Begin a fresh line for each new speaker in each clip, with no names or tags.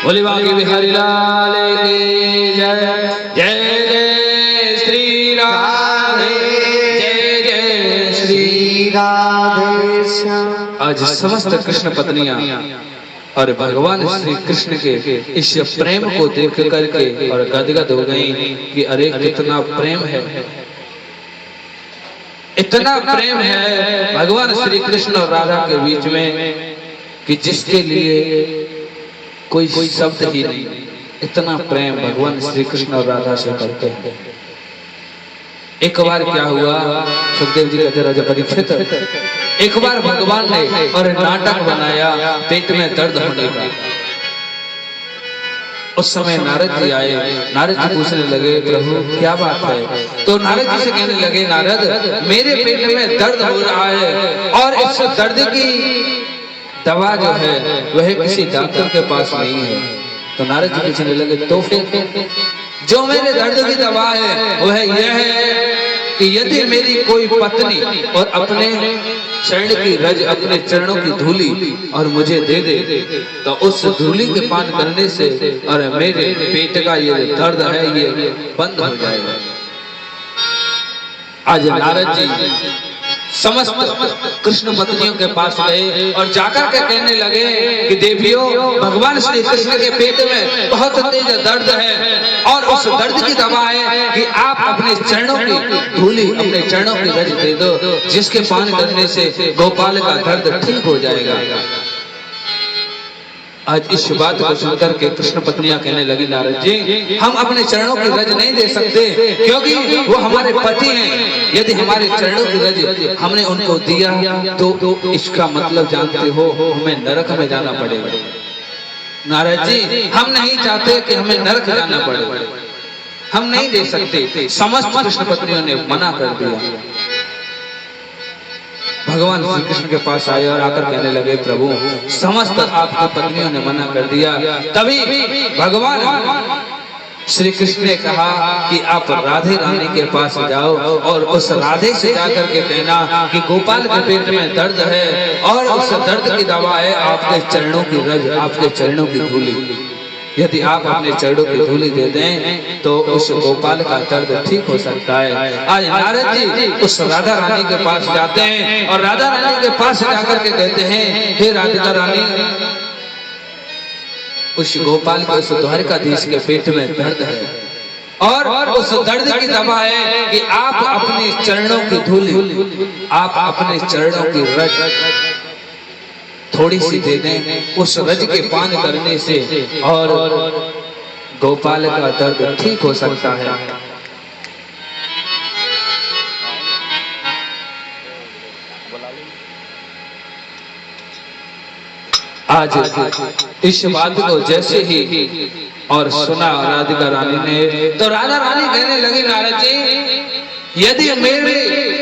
बोले बाकी बिहारी लाल की जय। जय जय श्री राधे, जय जय श्री राधे। आज समस्त कृष्ण पत्नियां और भगवान श्री कृष्ण के इस प्रेम को देख करके और गदगद हो गई कि अरे कितना प्रेम है, इतना प्रेम है भगवान श्री कृष्ण और राधा के बीच में कि जिसके लिए कोई शब्द ही नहीं। इतना प्रेम भगवान श्री कृष्ण और राधा से करते हैं। एक बार क्या हुआ, सुखदेव जी कहते राजा परीक्षित, एक बार भगवान ने और नाटक बनाया पेट में दर्द होने का। उस समय नारद जी आए, नारद जी पूछने लगे प्रभु क्या बात है? तो नारद जी से कहने लगे नारद मेरे पेट में दर्द हो रहा है और इस दर्द की दवा जो है वह किसी डॉक्टर के पास नहीं है। तो नारद जी पूछने लगे तो फिर जो मेरे दर्द की दवा है वह यह है कि यदि मेरी कोई पत्नी और अपने चरण की रज, अपने चरणों की धूली और मुझे दे दे तो उस धूली के पान करने से और मेरे पेट का ये दर्द है ये बंद हो जाएगा। आज नारद जी समस्त कृष्ण पत्नियों के पास गए और जाकर के कहने लगे कि देवियों भगवान श्री कृष्ण के पेट में बहुत तेज दर्द है और उस दर्द की दवा है कि आप अपने चरणों की धूली, अपने चरणों की रज दे दो जिसके पान करने से गोपाल का दर्द ठीक हो जाएगा। आज इस बात को सुनकर के कृष्ण पत्नियां कहने लगी नारद जी हम अपने चरणों की रज नहीं दे सकते क्योंकि वो हमारे पति हैं। यदि हमारे चरणों की रज हमने उनको दिया तो इसका मतलब जानते हो हमें नरक में जाना पड़ेगा। नारद जी हम नहीं चाहते कि हमें नरक जाना पड़े, हम नहीं दे सकते। समस्त कृष्ण पत्नियों ने मना कर दिया। भगवान श्री कृष्ण के पास आए और आकर कहने लगे प्रभु समस्त आपकी पत्नियों ने मना कर दिया। तभी भगवान श्री कृष्ण ने कहा कि आप राधे रानी के पास जाओ और उस राधे से जाकर के कहना कि गोपाल के पेट में दर्द है और उस दर्द की दवा है आपके चरणों की रज, आपके चरणों की धूली। यदि आप अपने चरणों की धूली दे दें तो उस गोपाल का दर्द ठीक हो सकता है। आज नारद जी उस राधा रानी के पास जाते हैं और राधा रानी के पास जाकर के कहते हैं हे राधिका रानी उस गोपाल के उस द्वारकाधीश के पेट में दर्द है और उस दर्द की दवा है कि आप अपने चरणों की धूली, आप अपने चरणों की रज थोड़ी सी दे दें, उस रज के पान करने से और गोपाल का दर्द ठीक हो सकता है। आज इस बात को जैसे ही और सुना राधिका रानी ने, तो राधा रानी कहने लगी नारद जी, यदि मेरे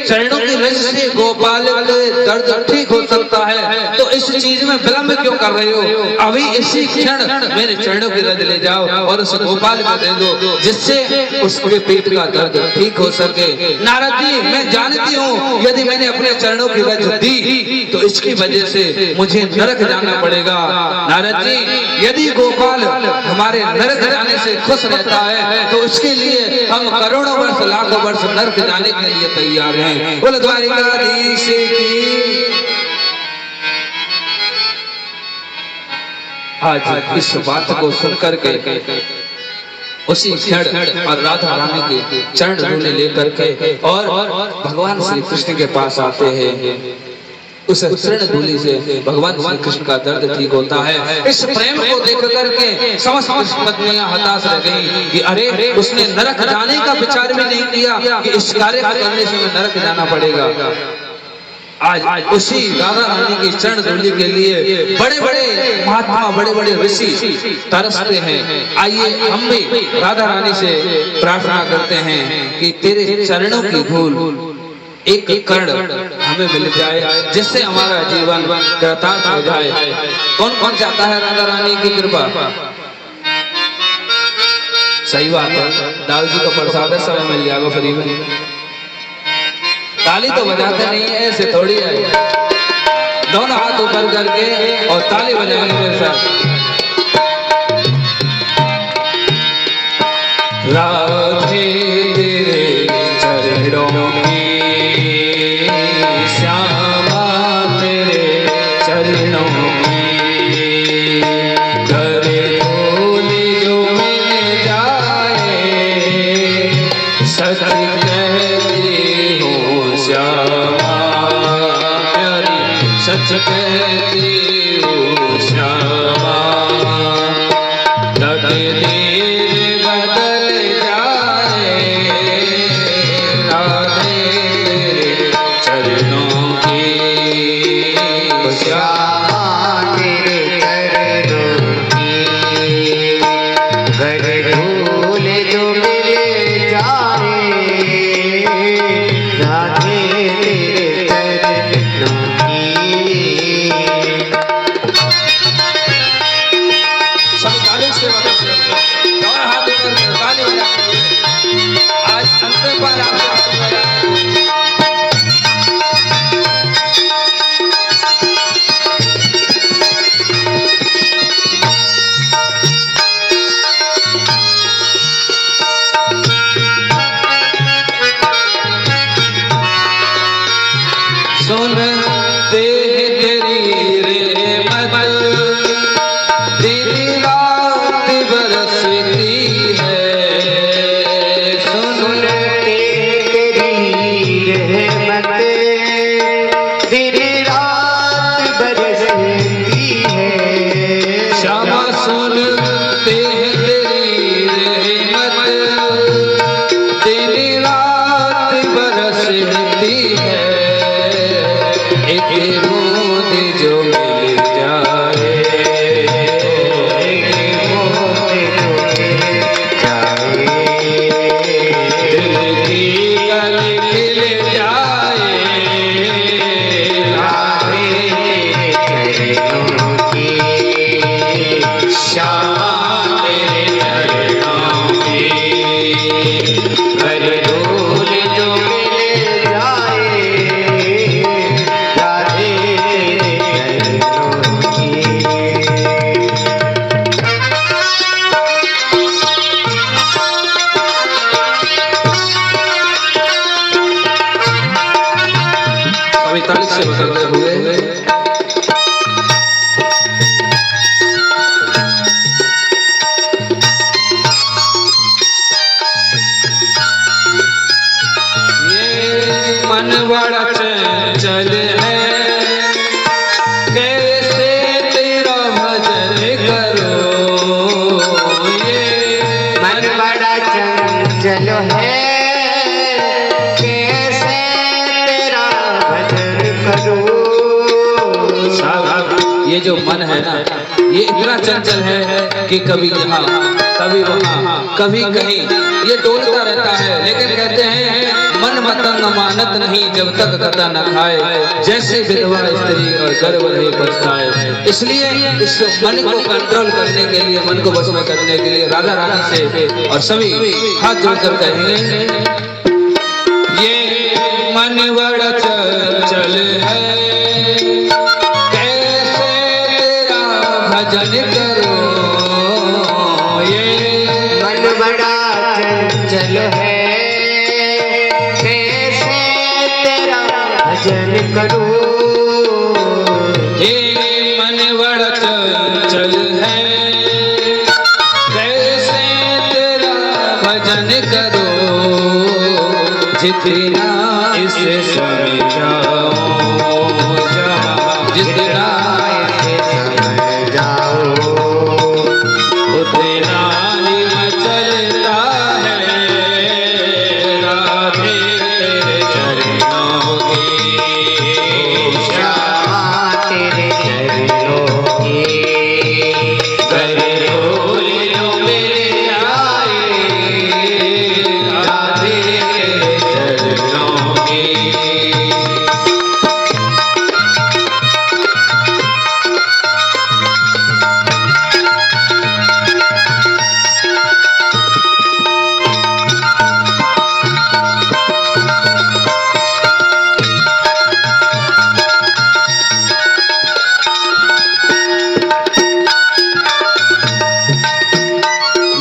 चरणों की रज से गोपाल का दर्द ठीक हो सकता है तो इस चीज में विलंब क्यों कर रहे हो? अभी इसी क्षण मेरे चरणों की रज ले जाओ और उस गोपाल को दे दो, जिससे उसके पेट का दर्द ठीक हो सके। नारद जी, मैं जानती हूँ यदि मैंने अपने चरणों की रज दी तो इसकी वजह से मुझे नरक जाना पड़ेगा। नारद जी, यदि गोपाल हमारे नरक जाने से खुश रहता है तो उसके लिए हम करोड़ों वर्ष लाखों वर्ष नरक जाने के लिए तैयार हैं। बोल द्वारिकाधीश की। आज इस बात को सुनकर के उसी क्षण और राधा रानी के चरण धूले लेकर के और भगवान श्री कृष्ण के पास आते हैं। उस चरण धूली से भगवान श्री कृष्ण का दर्द ठीक होता है। इस प्रेम को देख करके समस्त पत्नियां हताश रह गईं कि अरे, उसने नरक जाने का विचार भी नहीं किया कि इस कार्य को करने से नरक जाना पड़ेगा। आज उसी राधा रानी की चरण धूली के लिए बड़े बड़े महात्मा, बड़े बड़े ऋषि तरसते हैं। आइए हम भी राधा रानी से प्रार्थना करते हैं कि तेरे चरणों की धूल एक कर्ण हमें मिल जाए, जिससे हमारा जीवन कृतार्थ हो जाए। कौन कौन चाहता है राधा रानी की कृपा? सही बात है, दाऊ जी का प्रसाद समय मिल जाएगा फ्री में। ताली तो बजाते नहीं है, ऐसे थोड़ी है। दोनों हाथ ऊपर करके और ताली बजाएंगे मेरे साथ। राधे तेरे चरणों की, श्यामा तेरे चरणों की, करे धूल जो मिल जाए, सच कहती हूँ श्यामा प्यारी, सच कहती हूँ श्यामा, तकदीर बदल जाए, राधे तेरे चरणों की,
श्यामा तेरे चरणों की, घर धूल जो मिल जाए, राधे तेरे चरणों की।
सब ताली से और हाथ ऊपर ताली बजाते हुए आज अंतिम बार आपको बजाएं। सुनते तेरी रहमत तेरी रात बरसती है,
सुनते तेरी रहमत तेरी रात बरसती है,
श्यामा सुनते तेरी रहमत तेरी रात बरसती है, एक बूंद जो मिल जाए,
एक बूंद जो मिल जाए,
दिल की गली खिल जाए,
राधे तेरे चरणों की,
श्यामा तेरे चरणों की,
घर धूल जो मिल जाए, राधे तेरे चरणों की।
अभी ताली से बजाते हुए ये मन बड़ा चंचल है, कैसे तेरा भजन करो, ये
मन बड़ा चंचल है, कैसे तेरा भजन करूं।
ये जो मन है ना, ये इतना चंचल है कि कभी यहाँ कभी वहाँ कभी कहीं ये डोलता रहता है। लेकिन कहते हैं मन मतंग मानत नहीं जब तक कथा न खाए, जैसे विधवा स्त्री और गर्भ नहीं पछताए। इसलिए इस मन को कंट्रोल करने के लिए, मन को बस में करने के लिए राधा रानी से और सभी हाथ जोड़कर कहेंगे, ये मन बड़ा चंचल है, कैसे तेरा भजन करो। ये
मन बड़ा चंचल है, कैसे तेरा भजन करूं।
ये मन बड़ा चंचल है, कैसे तेरा भजन करो। जितना इसे समझाओ, जितना
इसे समझाओ,
उतना ही चलता है राधे तेरे चरणों की।
श्यामा तेरे चरणों की।
करे बोलियो मेरे आए राधे तेरे चरणों की।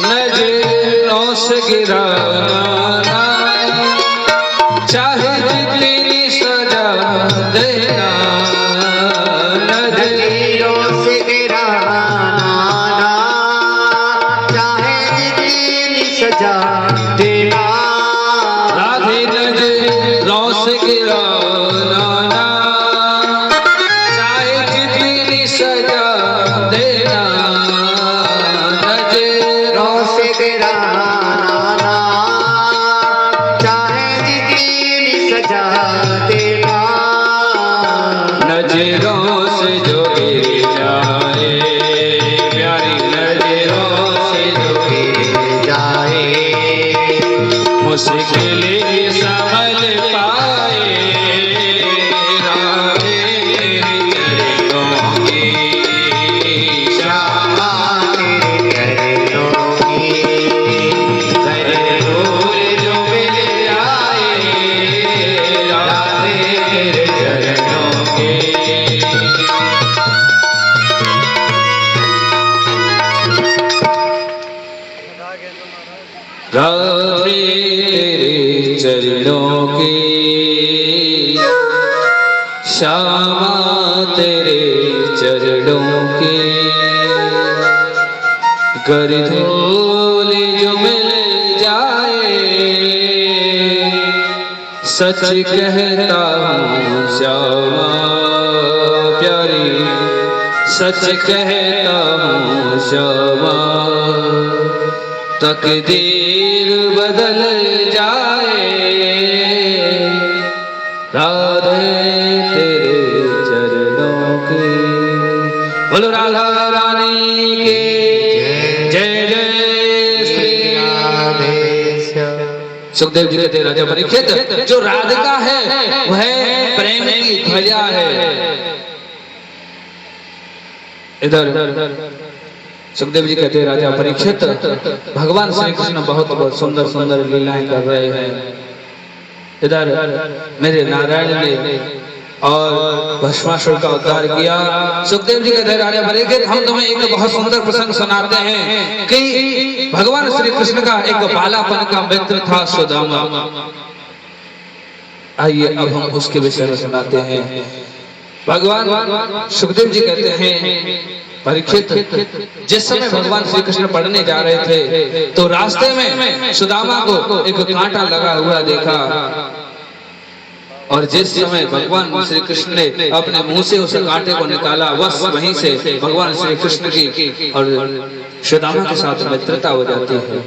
नजरों से गिराना चाहे जितनी सजा देना,
नजरों से गिराना चाहे जितनी सजा देना।
राधे नजरों से गिराना चाहे जितनी सजा देना।
नजरों से गिराना चाहे जितनी सजा देना।
नजरों से जो गिर जाए, प्यारी नजरों से जो गिर
जाए
मुश्किलें संभल पाए राधे तेरे चरणों की।
श्यामा तेरे चरणों की।
करे फूल जो मिल जाए राधे तेरे चरणों की। राधे तेरे चरणों की, श्यामा तेरे चरणों की। कर धूल जो मिल जाए, सच कहता हूँ श्यामा प्यारी, सच कहता हूँ श्यामा। तकदीर बदल जाए राधे तेरे चरणों की। बोलो राधा रानी की जय जय श्री राधे। सुखदेव जी कहते राजा परीक्षित, जो राधिका है वह प्रेम की ध्वजा है। इधर सुखदेव जी कहते हैं राजा परीक्षित, भगवान श्री कृष्ण बहुत बहुत सुंदर सुंदर लीलाएं कर रहे हैं। इधर मेरे नारायण ने और भस्मासुर का उद्धार किया। सुखदेव जी कहते हैं राजा परीक्षित, हम तुम्हें एक बहुत सुंदर प्रसंग सुनाते हैं कि भगवान श्री कृष्ण का एक बालापन का मित्र था सुदामा। आइए अब हम उसके विषय में सुनाते हैं। भगवान सुखदेव जी कहते हैं परीक्षित, जिस समय भगवान श्री कृष्ण पढ़ने जा रहे थे तो रास्ते में सुदामा को एक कांटा लगा हुआ देखा, और जिस समय भगवान श्री कृष्ण ने अपने मुंह से उस कांटे को निकाला, बस वहीं से भगवान श्री कृष्ण की और सुदामा के साथ मित्रता हो जाती है।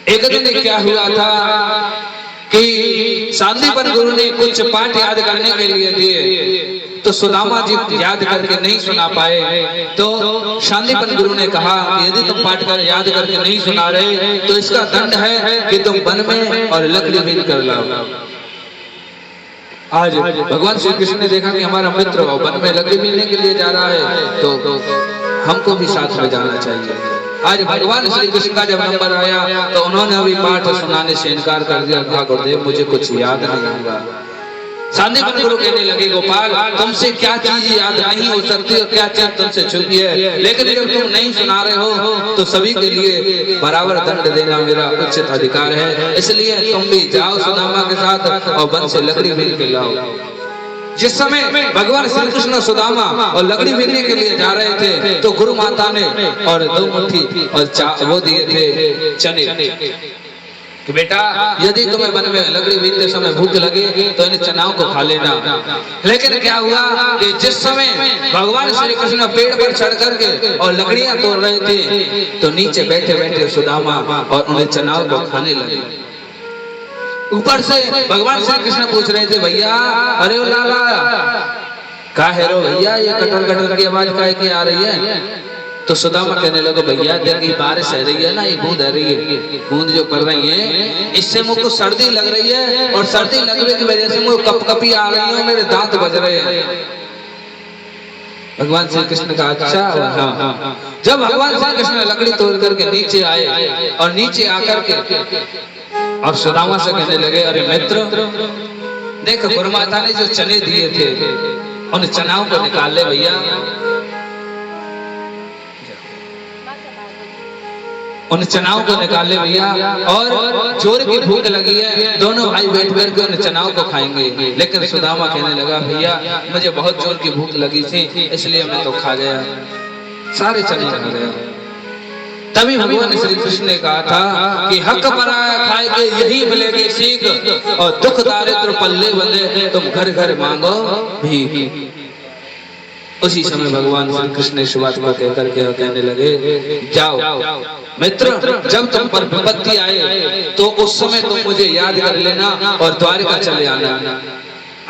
एक दिन क्या हुआ था कि सांदीपन गुरु ने कुछ पाठ याद करने के लिए दिए, तो सुदामा जी याद करके नहीं सुना पाए। तो शांतिपन गुरु ने कहा कि यदि तुम पाठ कर याद करके नहीं सुना रहे तो इसका दंड है कि तुम वन में और लकड़ी बीन कर लाओ। आज भगवान श्री कृष्ण ने देखा कि हमारा मित्र वन में लकड़ी बीनने के लिए जा रहा है, तो हमको भी साथ में जाना चाहिए। आज भगवान श्री कृष्ण का जब नंबर आया तो उन्होंने अभी पाठ सुनाने से इनकार कर दिया, कहा गुरुदेव मुझे कुछ याद नहीं होगा। शांतिपन गुरु कहने लगे गोपाल तुमसे क्या चीज याद नहीं हो सकती और क्या चीज तुमसे छुपी है, लेकिन जब तुम नहीं सुना रहे हो तो सभी के लिए बराबर दंड देना मेरा उचित अधिकार है। इसलिए तुम भी जाओ सुदामा के साथ और वन से लकड़ी बीन के लाओ। जिस समय भगवान श्री कृष्ण सुदामा और लकड़ी बीनने के लिए जा रहे थे तो गुरु माता ने और 2 मुट्ठी और वो दिए थे चने कि बेटा यदि तुम्हें वन में लकड़ी बीनते समय भूख लगे तो इन चनाओं को खा लेना। लेकिन क्या हुआ कि जिस समय भगवान श्री कृष्ण पेड़ पर चढ़ करके और लकड़ियां तोड़ रहे थे तो नीचे बैठे बैठे सुदामा और उन्हें चनाओं को खाने लगे। ऊपर से भगवान श्री कृष्ण पूछ रहे थे भैया अरे ओ लाला का है रो भैया ये कटर कटर की आवाज काहे की आ रही है। तो सुदामा कहने लगे भैया देखिए बारिश हो रही है ना, ये बूंद आ रही है, बूंद जो पड़ रही है इससे मुझको सर्दी लग रही है और सर्दी लगने की वजह से मुझे कपकपी आ रही है, मेरे दांत बज रहे हैं। भगवान श्री कृष्ण का अच्छा हाँ। जब भगवान श्री कृष्ण लकड़ी तोड़ करके नीचे आए और नीचे आकर के और सुदामा से कहने लगे अरे मित्र देख गुरुमाता ने जो चने दिए थे उन चनाओं को निकाल ले भैया, उन चनाओं को निकाल ले भैया, और जोर की भूख लगी है दोनों भाई बैठ बैठ के उन चनाओं को खाएंगे। लेकिन सुदामा कहने लगा भैया मुझे बहुत जोर की भूख लगी थी इसलिए मैं तो खा गया, सारे चने खा गया। तभी भगवान श्री कृष्ण ने कहा था कि हक पराया खाए के यही मिलेगी सीख और दुख दारिद्र पल्ले बंधे तुम घर घर मांगो भीख। उसी समय भगवान श्री कृष्ण ने शुरुआत को कहकर के कहने लगे जाओ मित्र जब तुम पर विपत्ति आए तो उस समय तुम मुझे याद कर लेना और द्वारिका चले आना।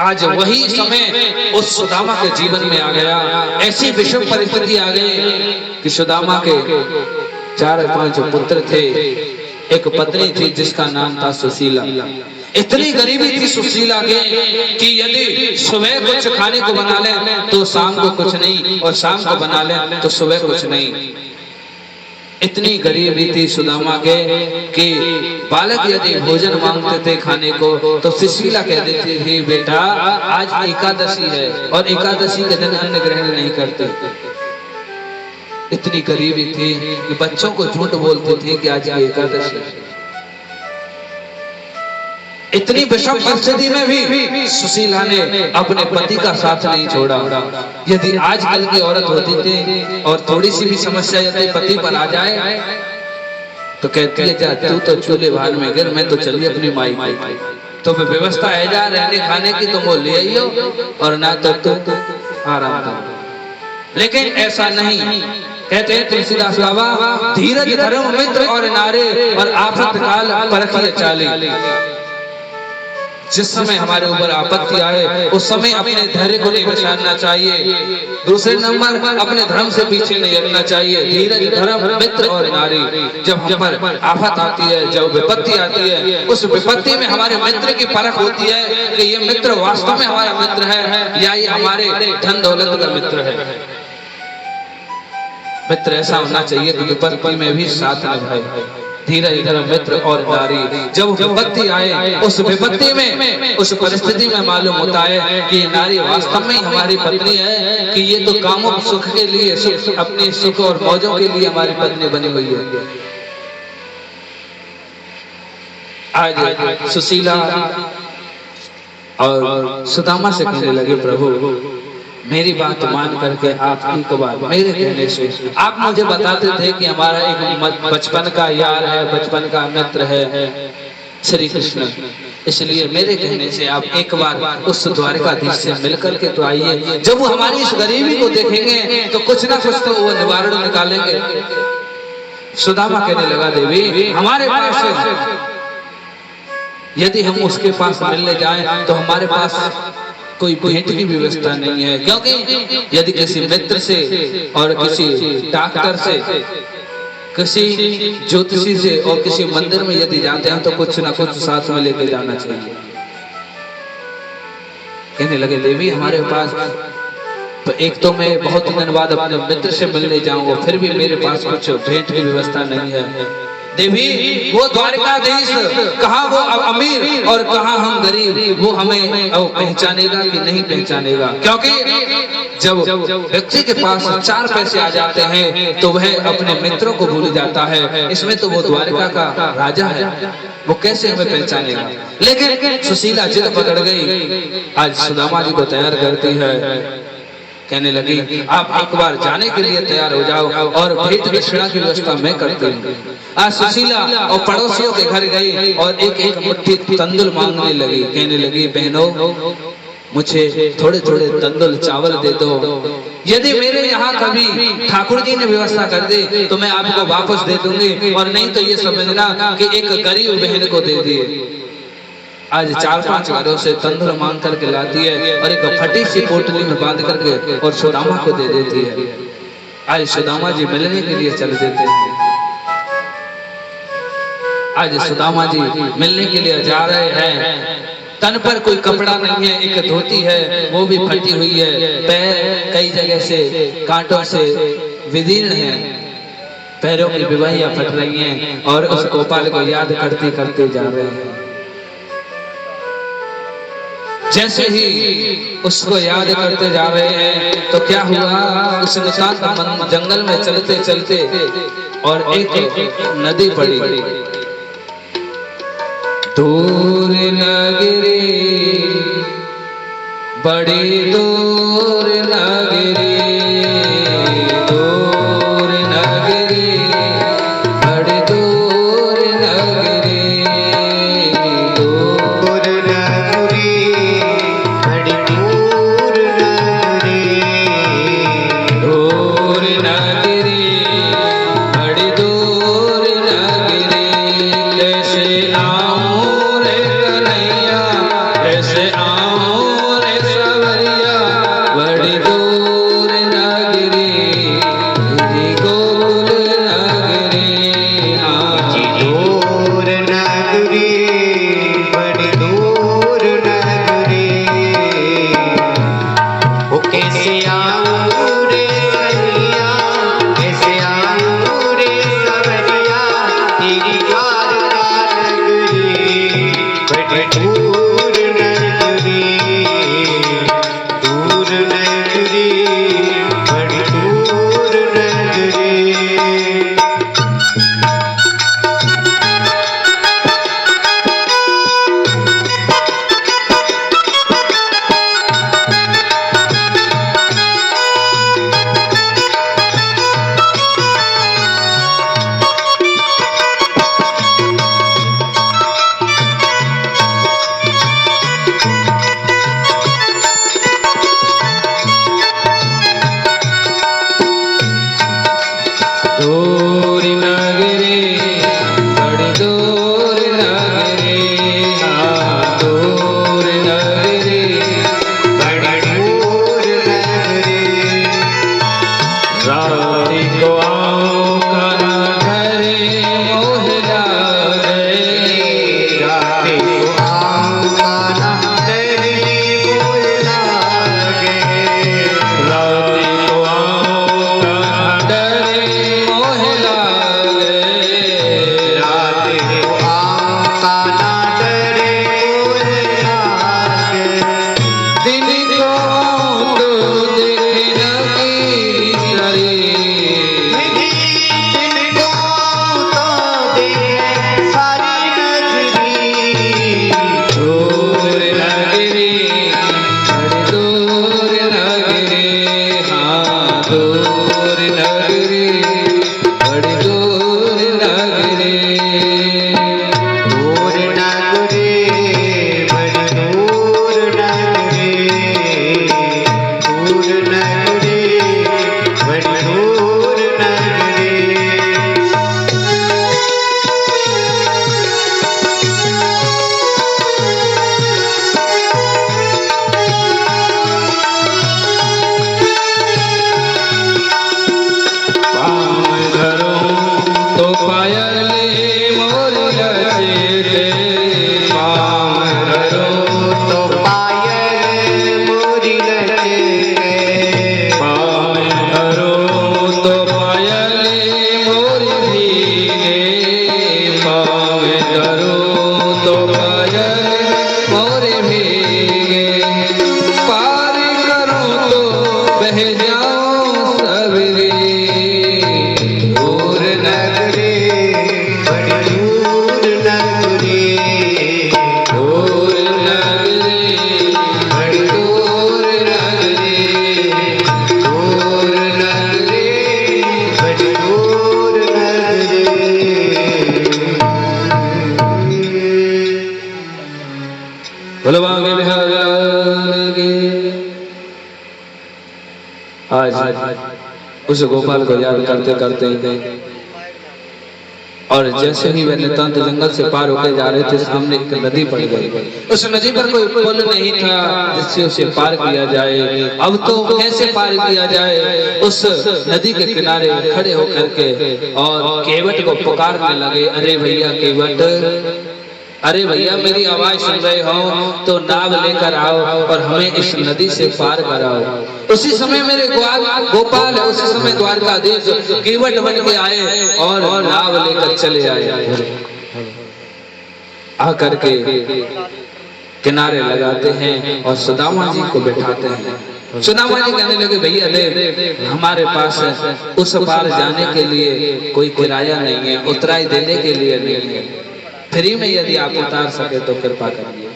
आज वही समय उस सुदामा के जीवन में आ गया। ऐसी विषम परिस्थिति आ गई कि सुदामा के 4-5 पुत्र थे, एक पत्नी थी जिसका नाम था सुशीला। इतनी गरीबी थी सुशीला के कि यदि सुबह कुछ खाने को बना ले तो शाम को कुछ नहीं और शाम को बना ले तो सुबह कुछ नहीं। इतनी गरीबी थी सुदामा के कि बालक यदि भोजन मांगते थे खाने को तो सुशीला कह देती थी बेटा आज एकादशी है और एकादशी के दिन अन्न ग्रहण नहीं करते। इतनी गरीबी थी कि बच्चों को झूठ बोलते थे कि आज एकादशी। इतनी विषम परिस्थिति में भी सुशीला ने अपने पति का साथ नहीं छोड़ा। यदि आजकल की औरत होती थी और थोड़ी सी भी समस्या यदि पति पर आ जाए तो कहती है तू तो चूल्हे भाल में गिर, मैं तो चली अपनी माई की। तो व्यवस्था है जा रहने खाने की तो वो ले आइयो और ना तो तू आराम कर। लेकिन ऐसा नहीं, कहते हैं तुलसीदास बाबा धीरज धर्म मित्र और नारे और आफत काल परखिए चाले। जिस समय हमारे ऊपर आपत्ति आए उस समय अपने धैर्य को नहीं बचाना चाहिए। दूसरे नंबर अपने धर्म से पीछे नहीं हटना चाहिए। धीरज धर्म मित्र और नारी। जब हम पर आफत आती है, जब विपत्ति आती है, उस विपत्ति में हमारे मित्र की परख होती है कि ये मित्र वास्तव में हमारा मित्र है या ये हमारे धन दौलत का मित्र है। मित्र ऐसा होना चाहिए कि विपत्ति में भी साथ निभाए। धीरज धर्म मित्र और नारी। जब विपत्ति आए उस विपत्ति में उस परिस्थिति में मालूम होता है कि ये नारी वास्तव में हमारी पत्नी है कि ये तो कामुक सुख के लिए अपने सुख और मौजों के लिए हमारी पत्नी बनी हुई है। आज सुशीला और सुदामा से कहने लगे प्रभु मेरी बात मान करके आप एक बार मेरे कहने से आप मुझे बताते थे कि हमारा एक बचपन का यार है, बचपन का मित्र है श्री कृष्ण, इसलिए मेरे कहने से आप एक बार उस द्वारिकाधीश से मिलकर के तो आइए। जब वो हमारी इस गरीबी को देखेंगे तो कुछ ना कुछ तो वो निवारण निकालेंगे। सुदामा कहने लगा देवी हमारे पास यदि हम उसके पास मिलने जाएं तो हमारे पास कोई भेंट की व्यवस्था नहीं है, क्योंकि यदि किसी मित्र से और किसी डॉक्टर से, किसी ज्योतिषी से और किसी मंदिर में यदि जाते हैं तो कुछ ना कुछ साथ में लेके जाना चाहिए। कहने लगे देवी हमारे पास तो एक तो मैं बहुत दिन बाद अपने मित्र से मिलने जाऊंगा, फिर भी मेरे पास कुछ भेंट की व्यवस्था नहीं है। देवी वो द्वारकाधीश कहाँ वो अमीर और कहाँ हम गरीब, वो हमें पहचानेगा कि नहीं पहचानेगा? क्योंकि जब व्यक्ति के पास 4 पैसे आ जाते हैं तो वह अपने मित्रों को भूल जाता है। इसमें तो वो द्वारका का राजा है, वो कैसे हमें पहचानेगा? लेकिन सुशीला जिद पकड़ गई, आज सुदामा जी को तैयार करती है। कहने लगी आप एक बार जाने के लिए तैयार हो जाओ और भेंट दक्षिणा की व्यवस्था मैं करती हूँ। आज सुशीला और पड़ोसियों के घर गई और एक मुट्ठी तंदुल मांगने लगी। कहने लगी बहनों मुझे थोड़े थोड़े तंदुल चावल दे दो, यदि मेरे यहाँ कभी ठाकुर जी ने व्यवस्था कर दी तो मैं आपको वापस दे दूंगी, और नहीं तो ये समझना कि एक गरीब बहन को दे दिए। आज 4-5 घरों से तंदुल मांग करके लाती है और एक फटी सी पोटली में बांध करके और सुदामा को दे देती है। आज सुदामा जी मिलने के लिए चले देते हैं। आज सुदामा जी मिलने के लिए जा रहे हैं, तन पर कोई कपड़ा नहीं है, एक धोती है वो भी फटी हुई है, पैर कई जगह से कांटों से विदीर्ण है, पैरों की विवाहियां फट रही हैं और उस गोपाल को याद करते करते जा रहे हैं। जैसे ही उसको याद करते जा रहे हैं तो क्या हुआ, उस जंगल में चलते चलते और एक नदी पड़ी। दूर नगरी बड़ी दूर नगरी, दूर नगरी बड़ी दूर नगरी,
दूर नगरी बड़ी दूर नगरी,
दूर नगरी बड़ी दूर नगरी। कैसे आऊं रे कन्हैया, कैसे आऊं रे सवरिया, बड़ी दूर नगरी तेरी गोकुल नगरी।
दूर नगरी बड़ी दूर नगरी, वो कैसे आऊं रे कन्हैया, कैसे आऊं रे सवरिया, तेरी द्वारका नगरी बड़ी दूर नगरी, दूर नगरी बड़ी दूर नगरी।
पाँव धरो
तो पायल मोरी लगे
पाँव धरो तो पायल मोरी भीगे पाँव धरो तो पायल मोरे भीगे पार करो तो बह जाओ सवेरे दूर
नगरे बड़ी दूर नगरे
दूर नगरे
बड़ी दूर नगरे दूर नगरे बड़ी दूर नगरे
भोले बिहार के आज उस गोपाल को याद करते करते और जैसे ही वे नितांत जंगल से पार होकर जा रहे थे सामने एक नदी पड़ गई। उस नदी पर कोई पुल नहीं था जिससे उसे पार किया जाए। अब तो कैसे पार किया जाए? उस नदी के किनारे खड़े होकर के और केवट को पुकारने लगे, अरे भैया केवट, अरे भैया मेरी आवाज सुन रहे हो तो नाव लेकर आओ और हमें इस नदी से पार कराओ। उसी समय मेरे गोपाल उसी समय द्वारकाधीश केवट बन के आए और नाव लेकर चले आए। आकर के किनारे लगाते हैं और सुदामा जी को बैठाते हैं। सुदामा जी कहने लगे, भैया ले हमारे पास उस पार जाने के लिए कोई किराया नहीं है, उतराई देने के लिए नहीं है, फ्री में यदि आप उतार सके तो कृपा करिए।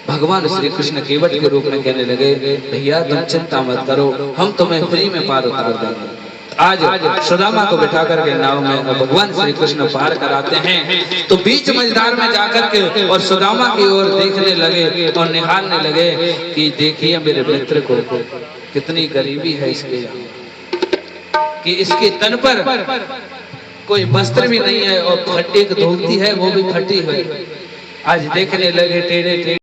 भगवान श्री कृष्ण केवट के रूप में कहने लगे, भैया तुम चिंता मत करो, हम तुम्हें फ्री में पार उतार देंगे। आज सुदामा को बिठा करके नाव में भगवान श्री कृष्ण पार कराते हैं। तो बीच मझधार में जाकर के और सुदामा की ओर देखने लगे और निहारने लगे कि देखिए मेरे मित्र को कितनी गरीबी है इसके यहाँ, कि इसके तन पर कोई वस्त्र भी नहीं है और एक धोती है वो भी फटी हुई। आज देखने लगे टेढ़े टेढ़े